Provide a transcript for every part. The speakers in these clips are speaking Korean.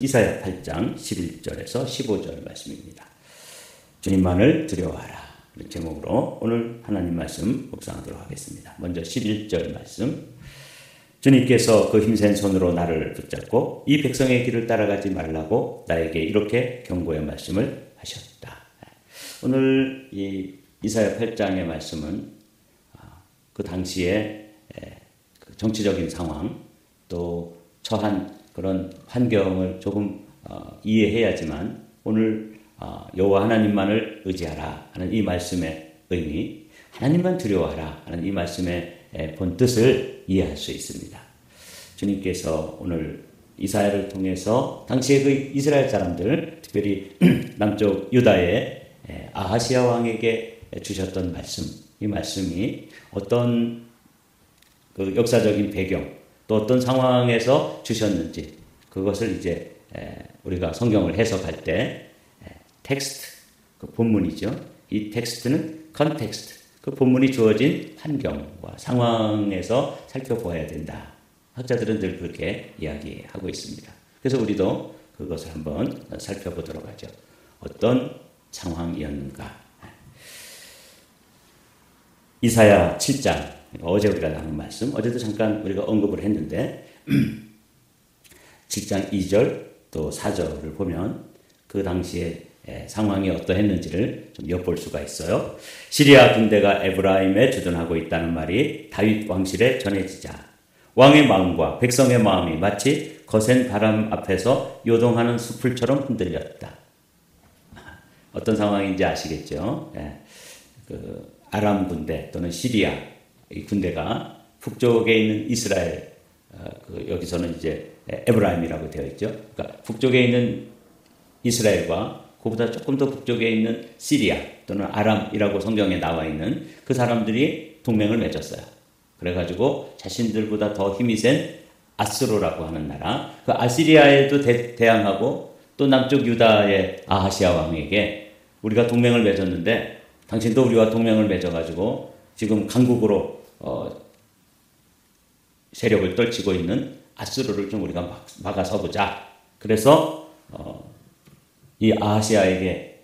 이사야 8장 11절에서 15절 말씀입니다. 주님만을 두려워하라. 이런 제목으로 오늘 하나님 말씀 묵상하도록 하겠습니다. 먼저 11절 말씀. 주님께서 그 힘센 손으로 나를 붙잡고 이 백성의 길을 따라가지 말라고 나에게 이렇게 경고의 말씀을 하셨다. 오늘 이 이사야 8장의 말씀은 그 당시에 정치적인 상황 또 처한 그런 환경을 조금 이해해야지만 오늘 여호와 하나님만을 의지하라 하는 이 말씀의 의미, 하나님만 두려워하라 하는 이 말씀의 본 뜻을 이해할 수 있습니다. 주님께서 오늘 이사야를 통해서 당시의 그 이스라엘 사람들, 특별히 남쪽 유다의 아하시아 왕에게 주셨던 말씀, 이 말씀이 어떤 그 역사적인 배경, 또 어떤 상황에서 주셨는지 그것을 이제 우리가 성경을 해석할 때 텍스트, 그 본문이죠. 이 텍스트는 컨텍스트, 그 본문이 주어진 환경과 상황에서 살펴보아야 된다. 학자들은 늘 그렇게 이야기하고 있습니다. 그래서 우리도 그것을 한번 살펴보도록 하죠. 어떤 상황이었는가. 이사야 7장, 어제 우리가 나눈 말씀, 어제도 잠깐 우리가 언급을 했는데 7장 2절 또 4절을 보면 그 당시에 상황이 어떠했는지를 좀 엿볼 수가 있어요. 시리아 군대가 에브라임에 주둔하고 있다는 말이 다윗 왕실에 전해지자 왕의 마음과 백성의 마음이 마치 거센 바람 앞에서 요동하는 수풀처럼 흔들렸다. 어떤 상황인지 아시겠죠? 그 아람 군대 또는 시리아 이 군대가 북쪽에 있는 이스라엘, 여기서는 이제 에브라임이라고 되어 있죠. 그러니까 북쪽에 있는 이스라엘과 그보다 조금 더 북쪽에 있는 시리아 또는 아람이라고 성경에 나와 있는 그 사람들이 동맹을 맺었어요. 그래가지고 자신들보다 더 힘이 센 아스로라고 하는 나라, 그 아시리아에도 대항하고 또 남쪽 유다의 아하시아 왕에게 우리가 동맹을 맺었는데 당신도 우리와 동맹을 맺어가지고 지금 강국으로 세력을 떨치고 있는 아스루를 좀 우리가 막아서보자. 그래서 이 아하시아에게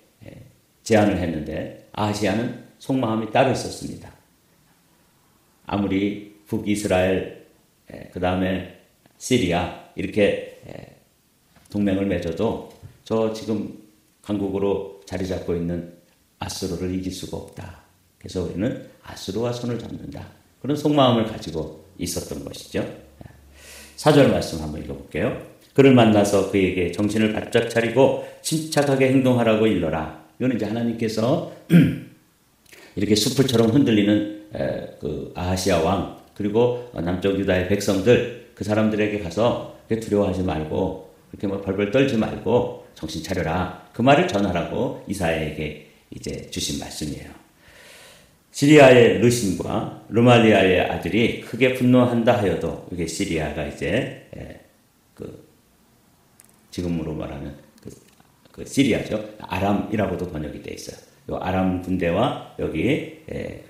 제안을 했는데 아하시아는 속마음이 따로 있었습니다. 아무리 북이스라엘 그 다음에 시리아 이렇게 동맹을 맺어도 저 지금 강국으로 자리 잡고 있는 아스루를 이길 수가 없다. 그래서 우리는 아스루와 손을 잡는다. 그런 속마음을 가지고 있었던 것이죠. 4절 말씀 한번 읽어볼게요. 그를 만나서 그에게 정신을 바짝 차리고 침착하게 행동하라고 일러라. 이거는 이제 하나님께서 이렇게 숲을처럼 흔들리는 그 아하시아 왕 그리고 남쪽 유다의 백성들 그 사람들에게 가서 두려워하지 말고 그렇게 뭐 벌벌 떨지 말고 정신 차려라. 그 말을 전하라고 이사야에게 이제 주신 말씀이에요. 시리아의 르신과 르말리아의 아들이 크게 분노한다 하여도 이게 시리아가 이제 그 지금으로 말하는 그 시리아죠. 아람이라고도 번역이 되어 있어요. 요 아람 군대와 여기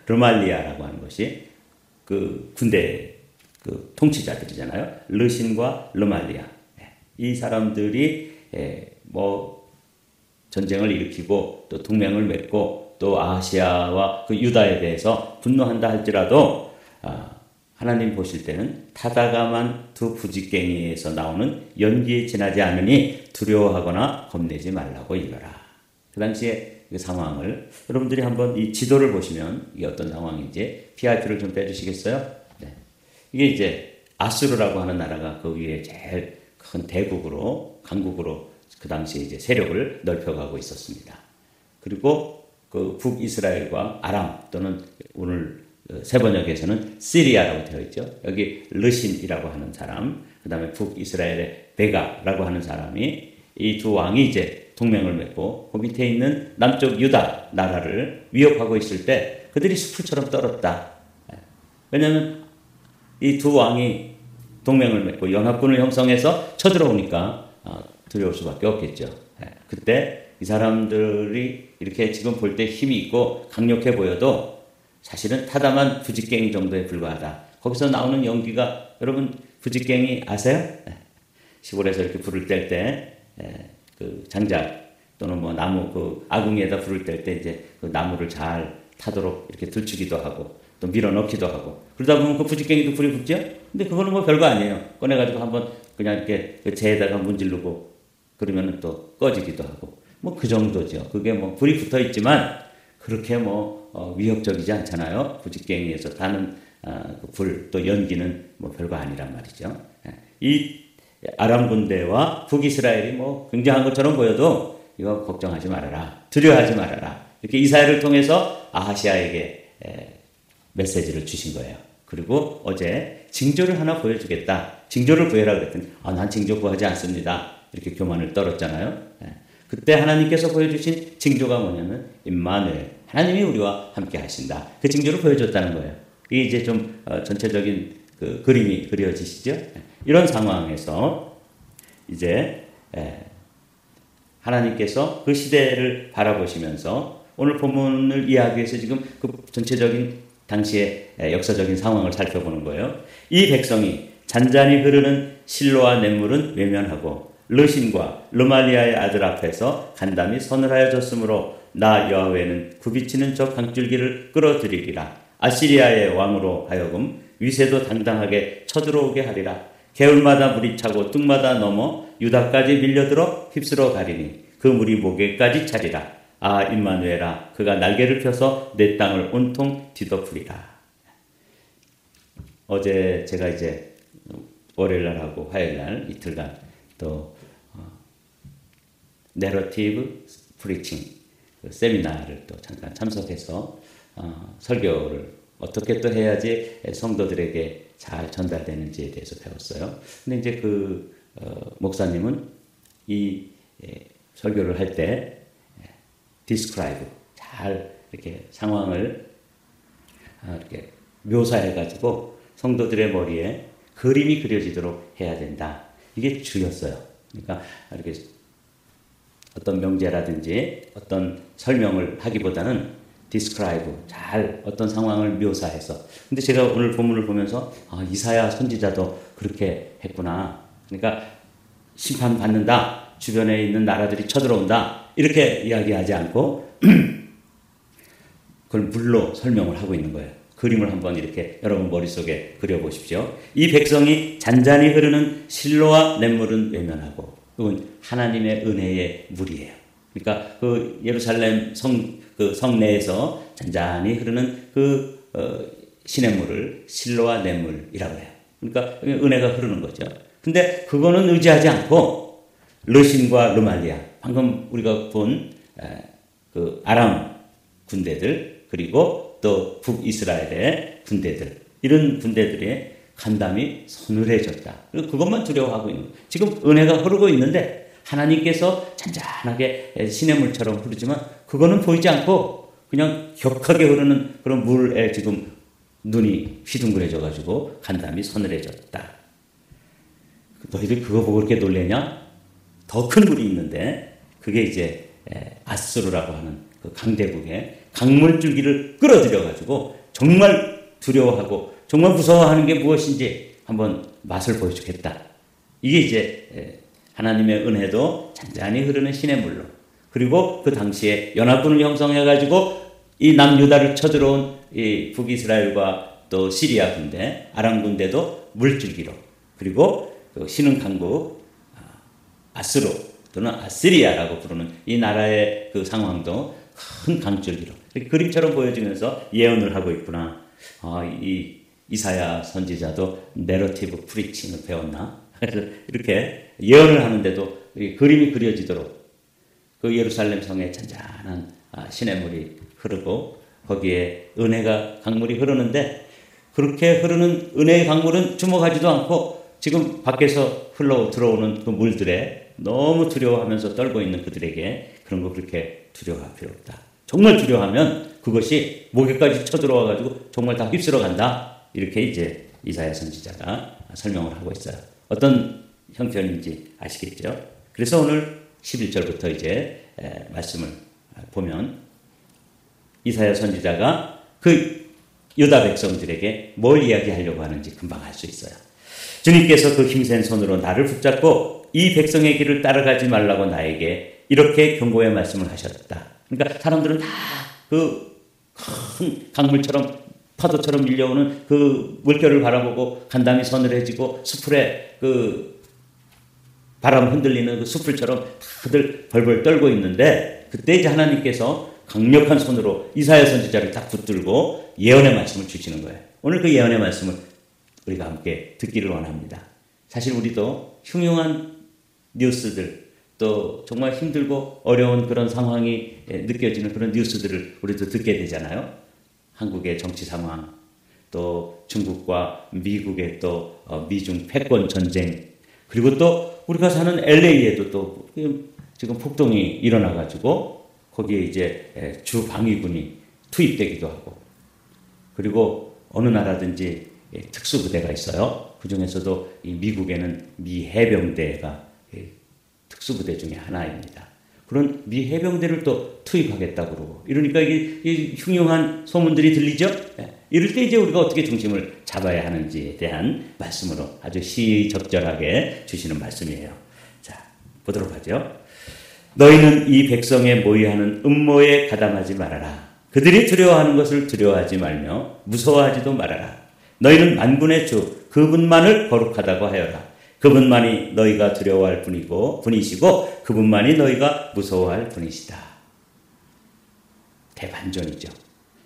르말리아라고 하는 것이 그 군대 그 통치자들이잖아요. 르신과 르말리아 이 사람들이 뭐 전쟁을 일으키고 또 동맹을 맺고 또 아시아와 그 유다에 대해서 분노한다 할지라도 하나님 보실 때는 타다감한 두 부지깽이에서 나오는 연기에 지나지 않으니 두려워하거나 겁내지 말라고 일러라. 그 당시에 그 상황을 여러분들이 한번 이 지도를 보시면 이게 어떤 상황인지 PRP를 좀 빼주시겠어요? 네. 이게 이제 아수르라고 하는 나라가 그 위에 제일 큰 대국으로 강국으로 그 당시에 이제 세력을 넓혀가고 있었습니다. 그리고 그 북이스라엘과 아람 또는 오늘 세 번역에서는 시리아라고 되어 있죠. 여기 르신이라고 하는 사람, 그 다음에 북이스라엘의 베가라고 하는 사람이 이 두 왕이 이제 동맹을 맺고 그 밑에 있는 남쪽 유다 나라를 위협하고 있을 때 그들이 숲을처럼 떨었다. 왜냐하면 이 두 왕이 동맹을 맺고 연합군을 형성해서 쳐들어오니까 두려울 수밖에 없겠죠. 그때 이 사람들이 이렇게 지금 볼 때 힘이 있고 강력해 보여도 사실은 타담한 부지깽이 정도에 불과하다. 거기서 나오는 연기가 여러분 부지깽이 아세요? 시골에서 이렇게 불을 뗄 때 그 장작 또는 뭐 나무 그 아궁이에다 불을 뗄 때 이제 그 나무를 잘 타도록 이렇게 들추기도 하고 또 밀어 넣기도 하고 그러다 보면 그 부직갱이도 불이 붙죠. 근데 그거는 뭐 별거 아니에요. 꺼내가지고 한번 그냥 이렇게 그 재에다가 문지르고 그러면은 또 꺼지기도 하고 뭐 그 정도죠. 그게 뭐 불이 붙어 있지만 그렇게 뭐 위협적이지 않잖아요. 부직갱이에서 타는 그 불 또 연기는 뭐 별거 아니란 말이죠. 이 아람 군대와 북이스라엘이 뭐 굉장한 것처럼 보여도 이거 걱정하지 말아라. 두려워하지 말아라. 이렇게 이사야를 통해서 아하시아에게 메시지를 주신 거예요. 그리고 어제 징조를 하나 보여주겠다. 징조를 구해라 그랬더니 난 징조 구하지 않습니다. 이렇게 교만을 떨었잖아요. 그때 하나님께서 보여주신 징조가 뭐냐면 임마누엘, 하나님이 우리와 함께 하신다. 그 징조를 보여줬다는 거예요. 이게 이제 좀 전체적인 그 그림이 그려지시죠. 이런 상황에서 이제 하나님께서 그 시대를 바라보시면서 오늘 본문을 이해하기 위해서 지금 그 전체적인 당시의 역사적인 상황을 살펴보는 거예요. 이 백성이 잔잔히 흐르는 실로와 냇물은 외면하고 르신과 르말리아의 아들 앞에서 간담이 서늘하여졌으므로 나 여호와는 굽이치는 저 강줄기를 끌어들이리라. 아시리아의 왕으로 하여금 위세도 당당하게 쳐들어오게 하리라. 개울마다 물이 차고 뚝마다 넘어 유다까지 밀려들어 휩쓸어 가리니 그 물이 목에까지 차리라. 임마누엘아, 그가 날개를 펴서 내 땅을 온통 뒤덮으리라. 어제 제가 이제 월요일날하고 화요일날 이틀간 또 내러티브 프리칭 세미나를 또 잠깐 참석해서 설교를 어떻게 또 해야지 성도들에게 잘 전달되는지에 대해서 배웠어요. 근데 이제 그 목사님은 이 설교를 할 때 describe 잘 이렇게 상황을 이렇게 묘사해 가지고 성도들의 머리에 그림이 그려지도록 해야 된다. 이게 주였어요. 그러니까 이렇게 어떤 명제라든지 어떤 설명을 하기보다는 describe 잘 어떤 상황을 묘사해서. 근데 제가 오늘 본문을 보면서 이사야 선지자도 그렇게 했구나. 그러니까 심판 받는다. 주변에 있는 나라들이 쳐들어온다. 이렇게 이야기하지 않고 그걸 물로 설명을 하고 있는 거예요. 그림을 한번 이렇게 여러분 머릿속에 그려보십시오. 이 백성이 잔잔히 흐르는 실로와 냇물은 외면하고 이건 하나님의 은혜의 물이에요. 그러니까 그 예루살렘 성 내에서 잔잔히 흐르는 그 시냇물을 실로와 냇물이라고 해요. 그러니까 은혜가 흐르는 거죠. 근데 그거는 의지하지 않고 르신과 르말리아, 방금 우리가 본 그 아람 군대들 그리고 또 북이스라엘의 군대들 이런 군대들의 간담이 서늘해졌다. 그것만 두려워하고 있는 거예요. 지금 은혜가 흐르고 있는데 하나님께서 잔잔하게 시냇물처럼 흐르지만 그거는 보이지 않고 그냥 격하게 흐르는 그런 물에 지금 눈이 휘둥그레져가지고 간담이 서늘해졌다. 너희들 그거 보고 그렇게 놀래냐? 더 큰 물이 있는데 그게 이제 아수르라고 하는 그 강대국의 강물줄기를 끌어들여가지고 정말 두려워하고 정말 무서워하는 게 무엇인지 한번 맛을 보여주겠다. 이게 이제 하나님의 은혜도 잔잔히 흐르는 시냇물로 그리고 그 당시에 연합군을 형성해가지고 이 남유다를 쳐들어온 이 북이스라엘과 또 시리아 군대, 아람 군대도 물줄기로 그리고 그 신흥 강국 아수르 또는 아시리아라고 부르는 이 나라의 그 상황도 큰 강줄기로 그림처럼 보여지면서 예언을 하고 있구나. 이 이사야 선지자도 내러티브 프리칭을 배웠나? 그래서 이렇게 예언을 하는데도 그림이 그려지도록 그 예루살렘 성에 잔잔한 시냇물이 흐르고 거기에 은혜가 강물이 흐르는데 그렇게 흐르는 은혜의 강물은 주목하지도 않고 지금 밖에서 흘러 들어오는 그 물들에 너무 두려워하면서 떨고 있는 그들에게 그런 거 그렇게 두려워할 필요 없다. 정말 두려워하면 그것이 목에까지 쳐들어와가지고 정말 다 휩쓸어 간다. 이렇게 이제 이사야 선지자가 설명을 하고 있어요. 어떤 형편인지 아시겠죠? 그래서 오늘 11절부터 이제 말씀을 보면 이사야 선지자가 그 유다 백성들에게 뭘 이야기하려고 하는지 금방 알 수 있어요. 주님께서 그 힘센 손으로 나를 붙잡고 이 백성의 길을 따라가지 말라고 나에게 이렇게 경고의 말씀을 하셨다. 그러니까 사람들은 다 그 큰 강물처럼 파도처럼 밀려오는 그 물결을 바라보고 간담이 서늘해지고 수풀에 그 바람 흔들리는 그 수풀처럼 다들 벌벌 떨고 있는데, 그때 이제 하나님께서 강력한 손으로 이사야 선지자를 딱 붙들고 예언의 말씀을 주시는 거예요. 오늘 그 예언의 말씀을 우리가 함께 듣기를 원합니다. 사실 우리도 흉흉한 뉴스들, 또 정말 힘들고 어려운 그런 상황이 느껴지는 그런 뉴스들을 우리도 듣게 되잖아요. 한국의 정치 상황, 또 중국과 미국의 또 미중 패권 전쟁, 그리고 또 우리가 사는 LA에도 또 지금 폭동이 일어나가지고 거기에 이제 주 방위군이 투입되기도 하고, 그리고 어느 나라든지 특수부대가 있어요. 그 중에서도 이 미국에는 미 해병대가 특수부대 중에 하나입니다. 그런 미 해병대를 또 투입하겠다고 그러고, 이러니까 이게 흉흉한 소문들이 들리죠? 이럴 때 이제 우리가 어떻게 중심을 잡아야 하는지에 대한 말씀으로 아주 시적절하게 주시는 말씀이에요. 자, 보도록 하죠. 너희는 이 백성에 모의하는 음모에 가담하지 말아라. 그들이 두려워하는 것을 두려워하지 말며 무서워하지도 말아라. 너희는 만군의 주 그분만을 거룩하다고 하여라. 그분만이 너희가 두려워할 분이시고 그분만이 너희가 무서워할 분이시다. 대반전이죠.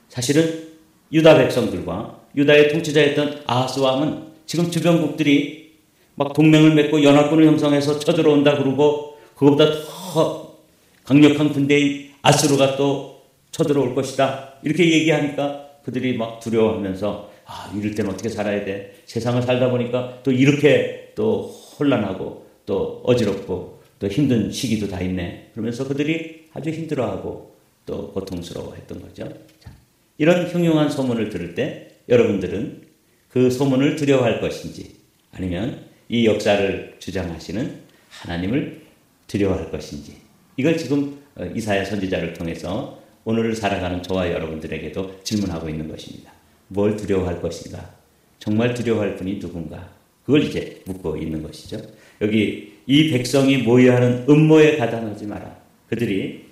사실은 유다 백성들과 유다의 통치자였던 아하스 왕은 지금 주변국들이 막 동맹을 맺고 연합군을 형성해서 쳐들어온다 그러고, 그것보다 더 강력한 군대인 아수르가 또 쳐들어올 것이다 이렇게 얘기하니까 그들이 막 두려워하면서 이럴 때는 어떻게 살아야 돼? 세상을 살다 보니까 또 이렇게 또 혼란하고 또 어지럽고 또 힘든 시기도 다 있네. 그러면서 그들이 아주 힘들어하고 또 고통스러워했던 거죠. 자, 이런 흉흉한 소문을 들을 때 여러분들은 그 소문을 두려워할 것인지, 아니면 이 역사를 주장하시는 하나님을 두려워할 것인지, 이걸 지금 이사야 선지자를 통해서 오늘을 살아가는 저와 여러분들에게도 질문하고 있는 것입니다. 뭘 두려워할 것인가? 정말 두려워할 분이 누군가? 그걸 이제 묻고 있는 것이죠. 여기 이 백성이 모여하는 음모에 가담하지 마라. 그들이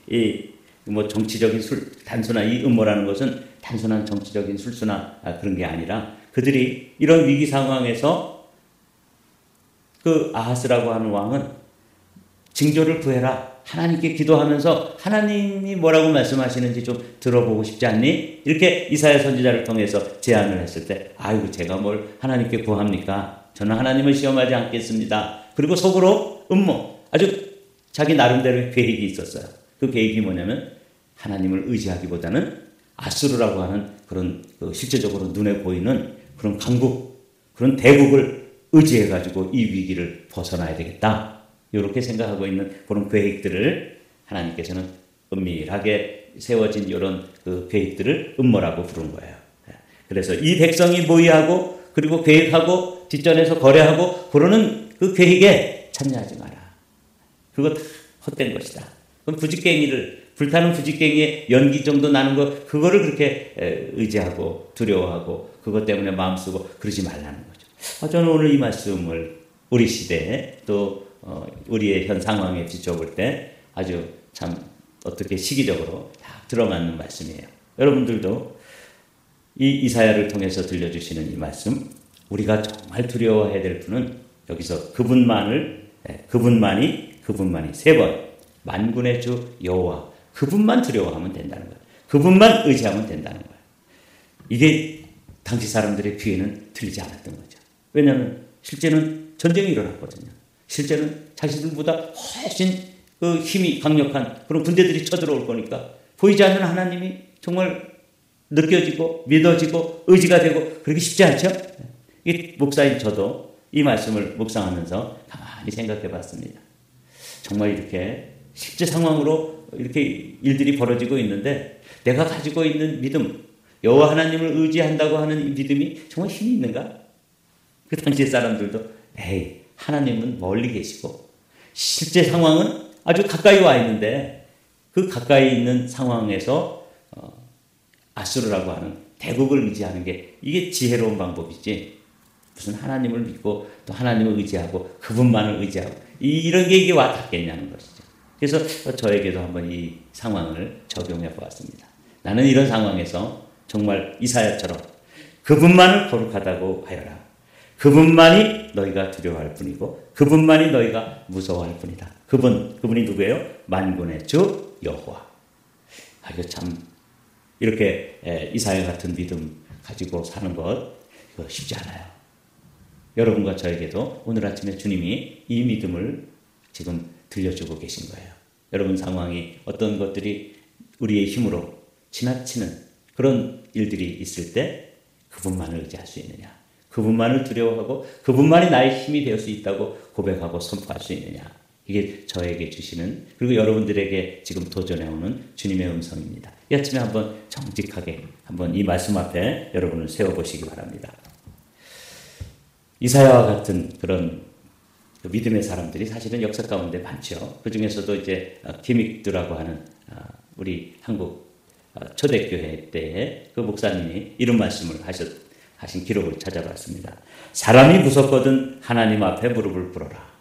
정치적인 단순한 이 음모라는 것은 단순한 정치적인 술수나 그런 게 아니라, 그들이 이런 위기 상황에서 그 아하스라고 하는 왕은 징조를 구해라. 하나님께 기도하면서 하나님이 뭐라고 말씀하시는지 좀 들어보고 싶지 않니? 이렇게 이사야 선지자를 통해서 제안을 했을 때, 아이고 제가 뭘 하나님께 구합니까? 저는 하나님을 시험하지 않겠습니다. 그리고 속으로 음모, 아주 자기 나름대로의 계획이 있었어요. 그 계획이 뭐냐면 하나님을 의지하기보다는 아수르라고 하는 그런 실제적으로 눈에 보이는 그런 강국, 그런 대국을 의지해가지고 이 위기를 벗어나야 되겠다. 이렇게 생각하고 있는 그런 계획들을 하나님께서는 은밀하게 세워진 이런 그 계획들을 음모라고 부른 거예요. 그래서 이 백성이 모의하고 그리고 계획하고 뒷전에서 거래하고 그러는 그 계획에 참여하지 마라. 그거 다 헛된 것이다. 그럼 불타는 부지깽이의 연기 정도 나는 거, 그거를 그렇게 의지하고 두려워하고 그것 때문에 마음 쓰고 그러지 말라는 거죠. 저는 오늘 이 말씀을 우리 시대에 또 우리의 현 상황에 비춰볼 때 아주 참 어떻게 시기적으로 딱 들어맞는 말씀이에요. 여러분들도 이 이사야를 통해서 들려주시는 이 말씀, 우리가 정말 두려워해야 될 분은 여기서 그분만이 세 번, 만군의 주 여호와, 그분만 두려워하면 된다는 거예요. 그분만 의지하면 된다는 거예요. 이게 당시 사람들의 귀에는 들리지 않았던 거죠. 왜냐하면 실제는 전쟁이 일어났거든요. 실제는 자신들보다 훨씬 그 힘이 강력한 그런 군대들이 쳐들어올 거니까 보이지 않는 하나님이 정말 느껴지고 믿어지고 의지가 되고 그렇게 쉽지 않죠? 이 목사인 저도 이 말씀을 묵상하면서 가만히 생각해 봤습니다. 정말 이렇게 실제 상황으로 이렇게 일들이 벌어지고 있는데 내가 가지고 있는 믿음, 여호와 하나님을 의지한다고 하는 이 믿음이 정말 힘이 있는가? 그 당시의 사람들도 하나님은 멀리 계시고 실제 상황은 아주 가까이 와 있는데 그 가까이 있는 상황에서 아수르라고 하는 대국을 의지하는 게 이게 지혜로운 방법이지, 무슨 하나님을 믿고 또 하나님을 의지하고 그분만을 의지하고 이런 게 이게 와 닿겠냐는 것이죠. 그래서 저에게도 한번 이 상황을 적용해 보았습니다. 나는 이런 상황에서 정말 이사야처럼 그분만을 거룩하다고 하여라. 그분만이 너희가 두려워할 뿐이고 그분만이 너희가 무서워할 뿐이다. 그분이 누구예요? 만군의 주 여호와. 이거 참 이렇게 이사야 같은 믿음 가지고 사는 것 이거 쉽지 않아요. 여러분과 저에게도 오늘 아침에 주님이 이 믿음을 지금 들려주고 계신 거예요. 여러분 상황이 어떤 것들이 우리의 힘으로 지나치는 그런 일들이 있을 때 그분만을 의지할 수 있느냐, 그분만을 두려워하고 그분만이 나의 힘이 될 수 있다고 고백하고 선포할 수 있느냐, 이게 저에게 주시는, 그리고 여러분들에게 지금 도전해오는 주님의 음성입니다. 이 아침에 한번 정직하게 한번 이 말씀 앞에 여러분을 세워보시기 바랍니다. 이사야와 같은 그런 믿음의 사람들이 사실은 역사 가운데 많죠. 그 중에서도 이제 김익두라고 하는 우리 한국 초대교회 때에 그 목사님이 이런 말씀을 하신 기록을 찾아봤습니다. 사람이 무섭거든 하나님 앞에 무릎을 꿇어라.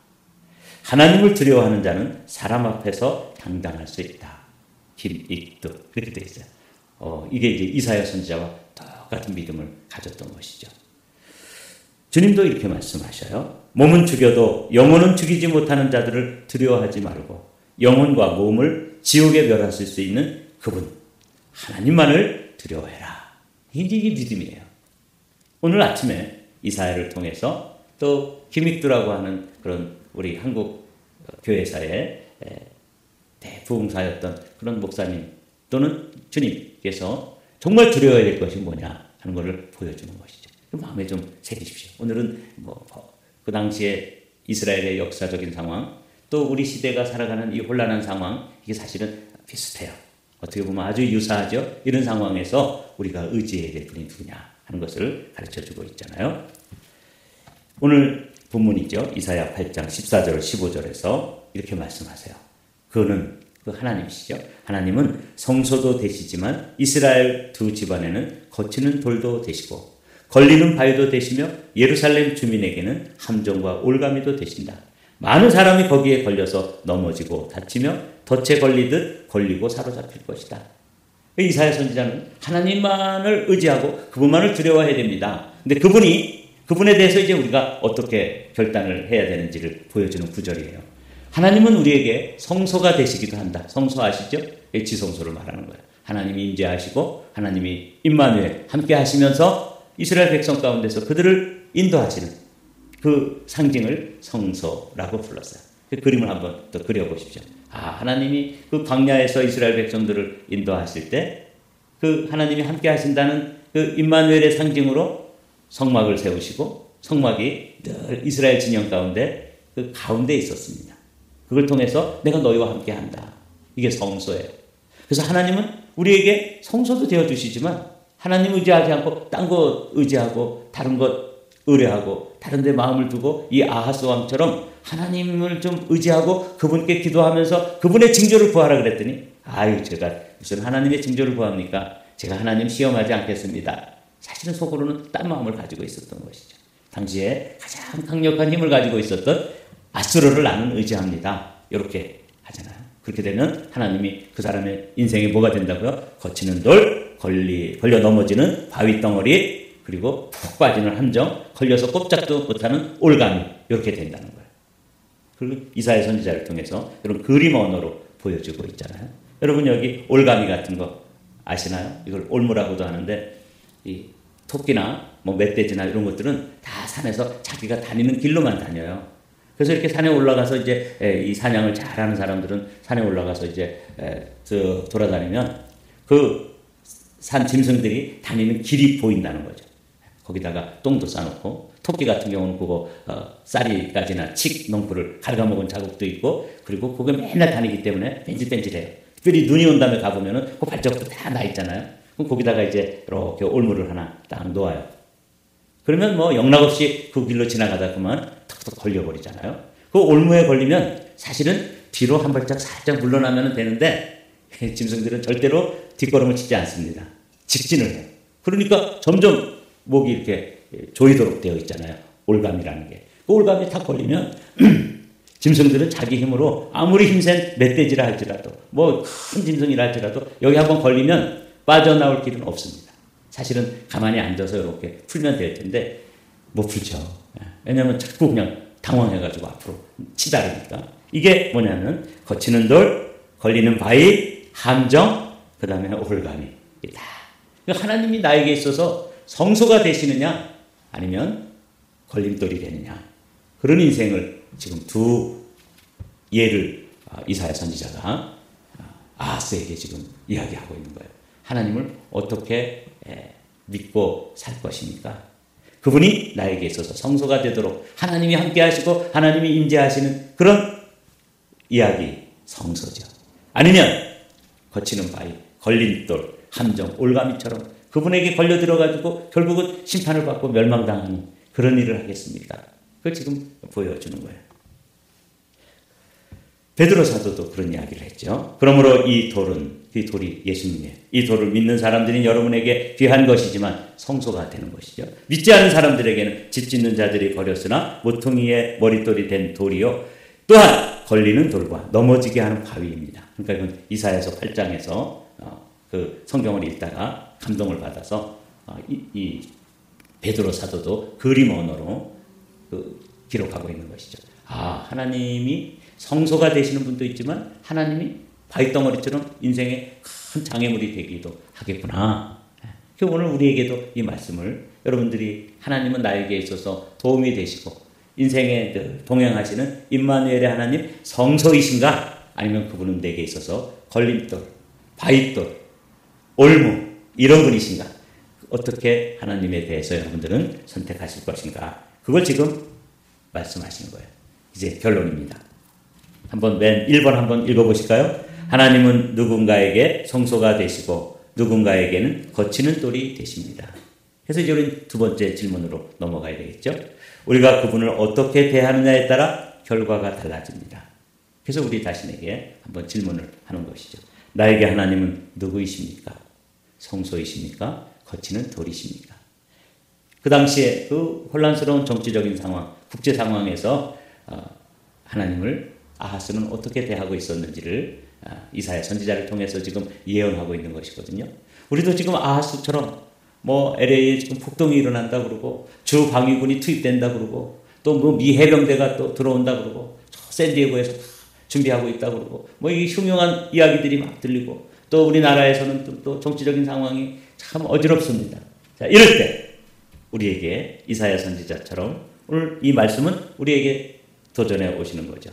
하나님을 두려워하는 자는 사람 앞에서 당당할 수 있다. 김익두 그렇게 되어 있어요. 이게 이제 이사야 선지자와 똑같은 믿음을 가졌던 것이죠. 주님도 이렇게 말씀하셔요. 몸은 죽여도 영혼은 죽이지 못하는 자들을 두려워하지 말고 영혼과 몸을 지옥에 멸하실 수 있는 그분 하나님만을 두려워해라. 이게 믿음이에요. 오늘 아침에 이사야를 통해서 또 김익두라고 하는 그런 우리 한국 교회사의 대부흥사였던 그런 목사님 또는 주님께서 정말 두려워야 될 것이 뭐냐 하는 것을 보여주는 것이죠. 마음에 좀 새기십시오. 오늘은 그 당시에 이스라엘의 역사적인 상황, 또 우리 시대가 살아가는 이 혼란한 상황, 이게 사실은 비슷해요. 어떻게 보면 아주 유사하죠. 이런 상황에서 우리가 의지해야 될 분이 누구냐 하는 것을 가르쳐주고 있잖아요. 오늘 본문이죠. 이사야 8장 14절 15절에서 이렇게 말씀하세요. 그는 그 하나님이시죠. 하나님은 성소도 되시지만 이스라엘 두 집안에는 거치는 돌도 되시고 걸리는 바위도 되시며 예루살렘 주민에게는 함정과 올가미도 되신다. 많은 사람이 거기에 걸려서 넘어지고 다치며 덫에 걸리듯 걸리고 사로잡힐 것이다. 이사야 선지자는 하나님만을 의지하고 그분만을 두려워해야 됩니다. 근데 그분에 대해서 이제 우리가 어떻게 결단을 해야 되는지를 보여주는 구절이에요. 하나님은 우리에게 성소가 되시기도 한다. 성소 아시죠? 지성소를 말하는 거예요. 하나님이 임재하시고 하나님이 임마누엘 함께 하시면서 이스라엘 백성 가운데서 그들을 인도하시는 그 상징을 성소라고 불렀어요. 그 그림을 한번 더 그려보십시오. 하나님이 그 광야에서 이스라엘 백성들을 인도하실 때 그 하나님이 함께 하신다는 그 임마누엘의 상징으로 성막을 세우시고 성막이 늘 이스라엘 진영 가운데 그 가운데 있었습니다. 그걸 통해서 내가 너희와 함께 한다. 이게 성소예요. 그래서 하나님은 우리에게 성소도 되어주시지만 하나님 의지하지 않고 딴 것 의지하고 다른 것 의뢰하고 다른 데 마음을 두고 이 아하스 왕처럼 하나님을 좀 의지하고 그분께 기도하면서 그분의 징조를 구하라 그랬더니 제가 무슨 하나님의 징조를 구합니까? 제가 하나님 시험하지 않겠습니다. 사실은 속으로는 딴 마음을 가지고 있었던 것이죠. 당시에 가장 강력한 힘을 가지고 있었던 아수르를 나는 의지합니다. 이렇게 하잖아요. 그렇게 되면 하나님이 그 사람의 인생에 뭐가 된다고요? 거치는 돌, 걸려 넘어지는 바위 덩어리, 그리고 푹 빠지는 함정, 걸려서 꼼짝도 못하는 올가미, 이렇게 된다는 거예요. 그리고 이사야 선지자를 통해서 이런 그림 언어로 보여주고 있잖아요. 여러분 여기 올가미 같은 거 아시나요? 이걸 올무라고도 하는데 이 토끼나 멧돼지나 이런 것들은 다 산에서 자기가 다니는 길로만 다녀요. 그래서 이렇게 산에 올라가서 이제 이 사냥을 잘하는 사람들은 산에 올라가서 이제 돌아다니면 그 산 짐승들이 다니는 길이 보인다는 거죠. 거기다가 똥도 싸놓고 토끼 같은 경우는 그거 쌀이까지나 칡 넝쿨을 갉아먹은 자국도 있고 그리고 그게 맨날 다니기 때문에 뺀질뺀질해요. 특별히 눈이 온 다음에 가보면은 그 발자국도 다 나 있잖아요. 그럼 거기다가 이제 이렇게 올무를 하나 딱 놓아요. 그러면 영락없이 그 길로 지나가다 그만 턱턱 걸려버리잖아요. 그 올무에 걸리면 사실은 뒤로 한 발짝 살짝 물러나면 되는데 짐승들은 절대로 뒷걸음을 치지 않습니다. 직진을 해요. 그러니까 점점 목이 이렇게 조이도록 되어 있잖아요. 올감이라는 게. 그 올감이 탁 걸리면 짐승들은 자기 힘으로 아무리 힘센 멧돼지라 할지라도 뭐 큰 짐승이라 할지라도 여기 한번 걸리면 빠져나올 길은 없습니다. 사실은 가만히 앉아서 이렇게 풀면 될 텐데 못 풀죠. 왜냐하면 자꾸 그냥 당황해가지고 앞으로 치다르니까. 이게 뭐냐면 거치는 돌, 걸리는 바위, 함정, 그 다음에 올가미. 다 하나님이 나에게 있어서 성소가 되시느냐 아니면 걸림돌이 되느냐. 그런 인생을 지금 두 예를 이사야 선지자가 아하스에게 지금 이야기하고 있는 거예요. 하나님을 어떻게 믿고 살 것입니까? 그분이 나에게 있어서 성소가 되도록 하나님이 함께 하시고 하나님이 임재하시는 그런 이야기, 성소죠. 아니면 거치는 바위, 걸림돌, 함정, 올가미처럼 그분에게 걸려 들어가지고 결국은 심판을 받고 멸망당하는 그런 일을 하겠습니까? 그걸 지금 보여주는 거예요. 베드로 사도도 그런 이야기를 했죠. 그러므로 이 돌이 예수님이에요. 이 돌을 믿는 사람들이 여러분에게 귀한 것이지만 성소가 되는 것이죠. 믿지 않은 사람들에게는 집 짓는 자들이 버렸으나 모퉁이의 머릿돌이 된 돌이요. 또한 걸리는 돌과 넘어지게 하는 바위입니다. 그러니까 이건 이사야서 8장에서 그 성경을 읽다가 감동을 받아서 이 베드로 사도도 그림 언어로 기록하고 있는 것이죠. 하나님이 성소가 되시는 분도 있지만 하나님이 바위덩어리처럼 인생의 큰 장애물이 되기도 하겠구나. 오늘 우리에게도 이 말씀을 여러분들이 하나님은 나에게 있어서 도움이 되시고 인생에 동행하시는 임마누엘의 하나님 성소이신가? 아니면 그분은 내게 있어서 걸림돌, 바위돌, 올무 이런 분이신가? 어떻게 하나님에 대해서 여러분들은 선택하실 것인가? 그걸 지금 말씀하시는 거예요. 이제 결론입니다. 한번 맨 1번 한번 읽어보실까요? 하나님은 누군가에게 성소가 되시고 누군가에게는 거치는 돌이 되십니다. 그래서 이제 우리는 두 번째 질문으로 넘어가야 되겠죠. 우리가 그분을 어떻게 대하느냐에 따라 결과가 달라집니다. 그래서 우리 자신에게 한번 질문을 하는 것이죠. 나에게 하나님은 누구이십니까? 성소이십니까? 거치는 돌이십니까? 그 당시에 그 혼란스러운 정치적인 상황, 국제 상황에서 하나님을 아하스는 어떻게 대하고 있었는지를 이사야 선지자를 통해서 지금 예언하고 있는 것이거든요. 우리도 지금 아하스처럼 뭐 LA에 지금 폭동이 일어난다 그러고 주 방위군이 투입된다 그러고 또 뭐 미 해병대가 또 들어온다 그러고 샌디에고에서 준비하고 있다 그러고 뭐 이 흉흉한 이야기들이 막 들리고 또 우리나라에서는 또 정치적인 상황이 참 어지럽습니다. 자, 이럴 때 우리에게 이사야 선지자처럼 오늘 이 말씀은 우리에게 도전해 오시는 거죠.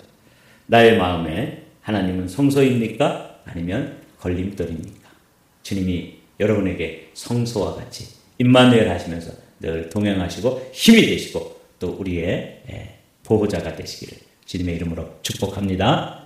나의 마음에 하나님은 성소입니까? 아니면 걸림돌입니까? 주님이 여러분에게 성소와 같이 임마누엘 하시면서 늘 동행하시고 힘이 되시고 또 우리의 보호자가 되시기를 주님의 이름으로 축복합니다.